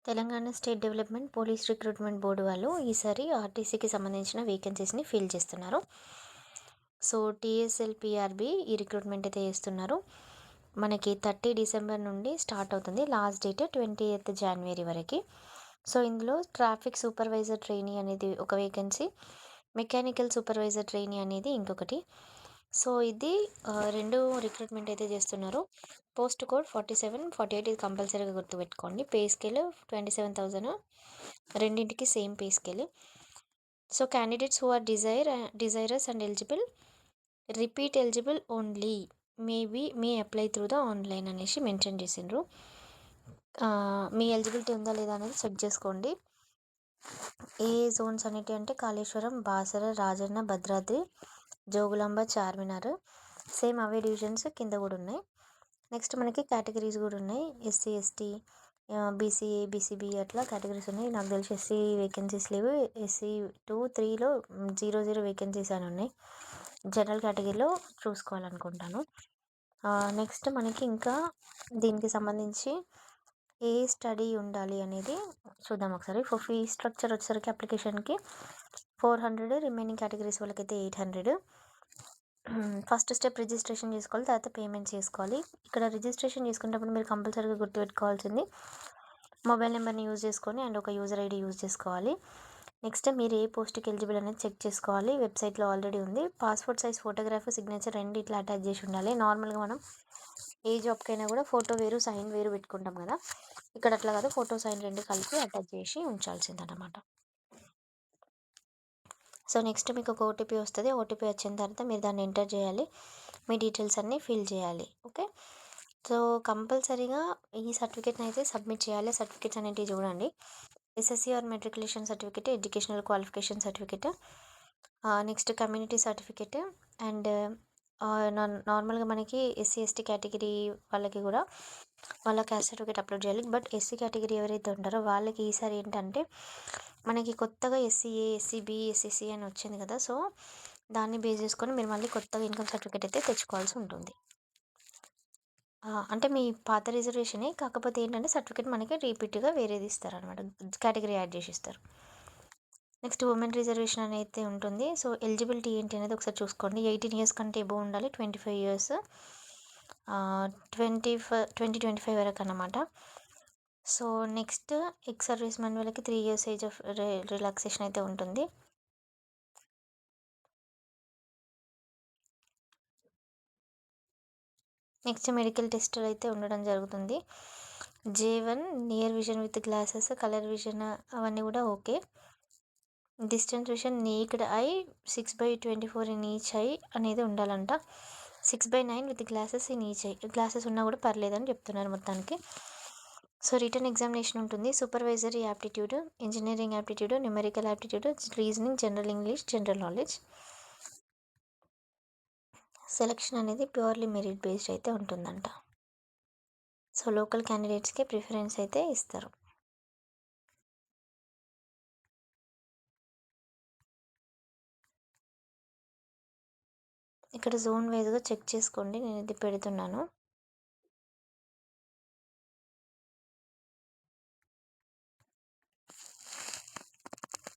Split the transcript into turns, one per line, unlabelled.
Telangana state development police recruitment board వాళ్ళు ఈసారి ఆర్టీసీకి సంబంధించిన వేకెన్సీస్ని ఫిల్ చేస్తున్నారు. సో టీఎస్ఎల్ పిఆర్బి ఈ రిక్రూట్మెంట్ అయితే చేస్తున్నారు. మనకి 30 డిసెంబర్ నుండి స్టార్ట్ అవుతుంది. లాస్ట్ డేట్ 28th జనవరి వరకు. సో ఇందులో ట్రాఫిక్ సూపర్వైజర్ ట్రైనీ అనేది ఒక వేకెన్సీ, మెకానికల్ సూపర్వైజర్ ట్రైనీ అనేది ఇంకొకటి. సో ఇది 2 రిక్రూట్మెంట్ అయితే చేస్తున్నారు. పోస్ట్ కోడ్ 47, 48 ఇది కంపల్సరీగా గుర్తుపెట్టుకోండి. పే స్కేల్ 27,000, రెండింటికి same pay scale. So candidates who are desirous and eligible, repeat eligible only, may apply through the online అనేసి మెన్షన్ చేసిండ్రు. మీ ఎలిజిబిలిటీ ఉందా లేదా అనేది చెక్ చేసుకోండి. ఏ జోన్స్ అనేటి అంటే కాళేశ్వరం, బాసర, రాజన్న, భద్రాద్రి, జోగులాంబ, చార్మినార్. సేమ్ అవే డివిజన్స్ కింద కూడా ఉన్నాయి. నెక్స్ట్ మనకి కేటగిరీస్ కూడా ఉన్నాయి. ఎస్సీ, ఎస్టీ, బీసీఏ, బీసీబీ అట్లా కేటగిరీస్ ఉన్నాయి. నాకు తెలిసి ఎస్సీ వేకెన్సీస్ లేవు. ఎస్సీ 2, 3లో 0 వేకెన్సీస్ అని ఉన్నాయి. జనరల్ కేటగిరీలో చూసుకోవాలనుకుంటాను. నెక్స్ట్ మనకి ఇంకా దీనికి సంబంధించి ఏ స్టడీ ఉండాలి అనేది చూద్దాం ఒకసారి. ఫీ స్ట్రక్చర్ వచ్చేసరికి అప్లికేషన్కి 400, రిమైనింగ్ కేటగిరీస్ వాళ్ళకైతే 800. ఫస్ట్ స్టెప్ రిజిస్ట్రేషన్ చేసుకోవాలి, తర్వాత పేమెంట్ చేసుకోవాలి. ఇక్కడ రిజిస్ట్రేషన్ చేసుకునేటప్పుడు మీరు కంపల్సరీగా గుర్తుపెట్టుకోవాల్సింది మొబైల్ నెంబర్ని యూజ్ చేసుకొని అండ్ ఒక యూజర్ ఐడి యూజ్ చేసుకోవాలి. నెక్స్ట్ మీరు ఏ పోస్ట్కి ఎలిజిబుల్ అనేది చెక్ చేసుకోవాలి. వెబ్సైట్లో ఆల్రెడీ ఉంది. పాస్పోర్ట్ సైజ్ ఫోటోగ్రాఫ్, సిగ్నేచర్ రెండు ఇట్లా అటాచ్ చేసి ఉండాలి. నార్మల్గా మనం ఏ జాబ్కైనా కూడా ఫోటో వేరు సైన్ వేరు పెట్టుకుంటాం కదా, ఇక్కడ అట్లా కాదు, ఫోటో సైన్ రెండు కలిపి అటాచ్ చేసి ఉంచాల్సిందన్నమాట. సో నెక్స్ట్ మీకు ఒక ఓటీపీ వస్తుంది. ఓటీపీ వచ్చిన తర్వాత మీరు దాన్ని ఎంటర్ చేయాలి, మీ డీటెయిల్స్ అన్నీ ఫిల్ చేయాలి. ఓకే, సో కంపల్సరీగా ఈ సర్టిఫికేట్ని అయితే సబ్మిట్ చేయాలి. సర్టిఫికేట్స్ అనేటివి చూడండి. SSC or matriculation certificate, educational qualification certificate, next community certificate and నార్మల్గా మనకి ఎస్సీ ఎస్టీ కేటగిరీ వాళ్ళకి కూడా వాళ్ళ క్యాస్ట్ సర్టిఫికేట్ అప్లోడ్ చేయాలి. బట్ ఎస్సీ కేటగిరీ ఎవరైతే ఉంటారో వాళ్ళకి ఈసారి ఏంటంటే మనకి కొత్తగా ఎస్సీఏ, ఎస్సీబీ, ఎస్సీసీ అని వచ్చింది కదా, సో దాన్ని బేస్ చేసుకొని మీరు మళ్ళీ కొత్తగా ఇన్కమ్ సర్టిఫికేట్ అయితే తెచ్చుకోవాల్సి ఉంటుంది. అంటే మీ పాత రిజర్వేషనే, కాకపోతే ఏంటంటే సర్టిఫికేట్ మనకి రిపీట్గా వేరేది ఇస్తారనమాట, కేటగిరీ యాడ్ చేసి ఇస్తారు. నెక్స్ట్ ఉమెన్ రిజర్వేషన్ అనేది ఉంటుంది. సో ఎలిజిబిలిటీ ఏంటి అనేది ఒకసారి చూసుకోండి. 18 years కంటే ఎబో ఉండాలి, 25 years, 2025 వరకు అన్నమాట. So next ex service men వాళ్ళకి 3 years ఏజ్ ఆఫ్ రిలాక్సేషన్ అయితే ఉంటుంది. నెక్స్ట్ మెడికల్ టెస్ట్ అయితే ఉండడం జరుగుతుంది. J1 near vision with glasses, colour vision అవన్నీ కూడా okay. Distance vision naked I 6/24 in each I అనేది ఉండాలంట. 6/9 with glasses in each I, glasses ఉన్నా కూడా పర్లేదని చెప్తున్నారు మొత్తానికి. సో రిటర్న్ ఎగ్జామినేషన్ ఉంటుంది. Supervisory aptitude, engineering aptitude, numerical aptitude, reasoning, general English, general knowledge. Selection అనేది ప్యూర్లీ మెరిట్ బేస్డ్ అయితే ఉంటుందంట. సో లోకల్ క్యాండిడేట్స్కి ప్రిఫరెన్స్ అయితే ఇస్తారు. ఇక్కడ జోన్ వైజ్గా చెక్ చేసుకోండి, నేను ఇది పెడుతున్నాను.